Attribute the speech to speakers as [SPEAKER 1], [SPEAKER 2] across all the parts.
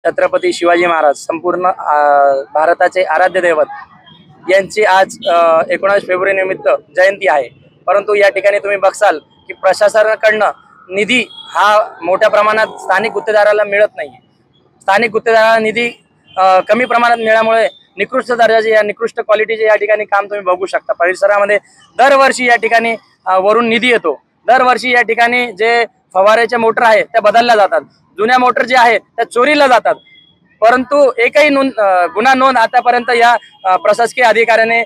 [SPEAKER 1] छत्रपती शिवाजी महाराज संपूर्ण भारताचे आराध्य दैवत यांची आज 19 फेब्रुवारी निमित्त जयंती आहे। परंतु या ठिकाणी तुम्ही बघसाल की प्रशासनाकडनं निधी हा मोठ्या प्रमाणात स्थानिक गुत्तेदाराला मिळत नाही। स्थानिक गुत्तेदाराला निधी कमी प्रमाणात मिळाल्यामुळे निकृष्ट दर्जाचे या निकृष्ट क्वालिटीचे या ठिकाणी काम तुम्ही बघू शकता। परिसरामध्ये दरवर्षी या ठिकाणी वरून निधी येतो। दरवर्षी या ठिकाणी जे फवाऱ्याचे मोटर आहे त्या बदलल्या जातात, जुन्या मोटर जे आहे त्या चोरीला जातात, परंतु एकही गुन्हा नोंद आतापर्यंत या प्रशासकीय अधिकाऱ्याने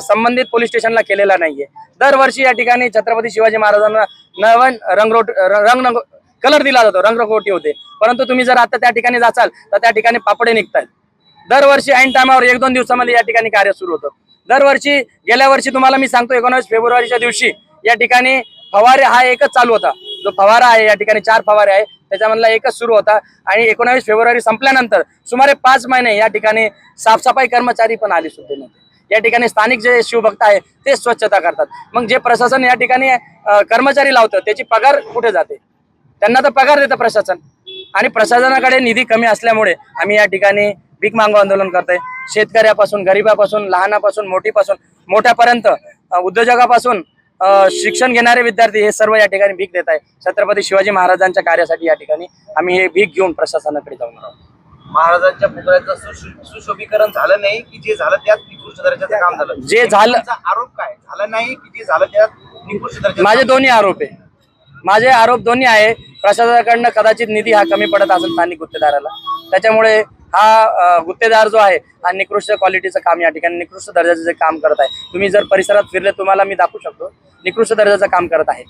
[SPEAKER 1] संबंधित पोलीस स्टेशनला केलेला नाहीये। दरवर्षी या ठिकाणी छत्रपती शिवाजी महाराजांना नवीन रंग कलर दिला जातो, रंगरंगोटी होते, परंतु तुम्ही जर आता त्या ठिकाणी जाचाल तर त्या ठिकाणी पापडे निघतात। दरवर्षी ऐन टायमावर 1-2 दिवसामध्ये या ठिकाणी कार्य सुरू होतं। दरवर्षी गेल्या वर्षी तुम्हाला मी सांगतो 19 फेब्रुवारीच्या दिवशी या ठिकाणी फवारे हा एकच चालू होता। जो फवारा आहे या ठिकाणी 4 फवारे आहे त्याच्यामधला एकच सुरू होता आणि 19 फेब्रुवारी संपल्यानंतर सुमारे 5 महिने या ठिकाणी साफसफाई कर्मचारी पण आले सुद्धा नव्हते। या ठिकाणी स्थानिक जे शिवभक्त आहे ते स्वच्छता करतात। मग जे प्रशासन या ठिकाणी कर्मचारी लावतं त्याची पगार कुठे जाते? त्यांना तर पगार देतं प्रशासन, आणि प्रशासनाकडे निधी कमी असल्यामुळे आम्ही या ठिकाणी भीक मागू आंदोलन करतोय। शेतकऱ्यापासून, गरीबापासून, लहानापासून मोठ्यापर्यंत, उद्योजकापासून शिक्षण घेणारे विद्यार्थी हे सर्व या ठिकाणी भीक देत आहे। छत्रपती शिवाजी महाराजांच्या कार्यासाठी या ठिकाणी आम्ही हे भीक घेऊन प्रशासनाकडे जाऊन आहोत।
[SPEAKER 2] महाराजांच्या पुतळ्याचं सुशोभीकरण झालं नाही की जे झालं त्यात निकृष्ट दर्जाचं काम झालं?
[SPEAKER 1] जे झालं,
[SPEAKER 2] आरोप काय झालं नाही की जे झालं त्यात निकृष्ट दर्जाचं?
[SPEAKER 1] माझे दोन्ही आरोप आहे, माझे आरोप दोन्ही आहे। प्रशासनाकडनं कदाचित निधी हा कमी पडत असेल स्थानिक गुत्तेदाराला, त्याच्यामुळे हा गुत्तेदार जो आहे हा निकृष्ट क्वालिटीचं काम या ठिकाणी निकृष्ट दर्जाचं जे काम करत आहे। तुम्ही जर परिसरात फिरले तुम्हाला मी दाखवू शकतो निकृष्ट दर्जाचं काम करत आहे।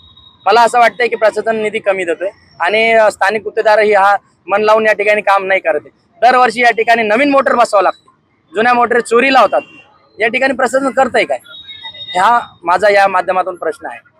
[SPEAKER 1] मला असं वाटतंय की प्रशासन निधी कमी देतोय आणि स्थानिक गुत्तेदारही हा मन लावून या ठिकाणी काम नाही करत आहे। दरवर्षी या ठिकाणी नवीन मोटर बसवावं लागते, जुन्या मोटर चोरी लावतात। या ठिकाणी प्रशासन करतंय काय? हा माझा या माध्यमातून प्रश्न आहे।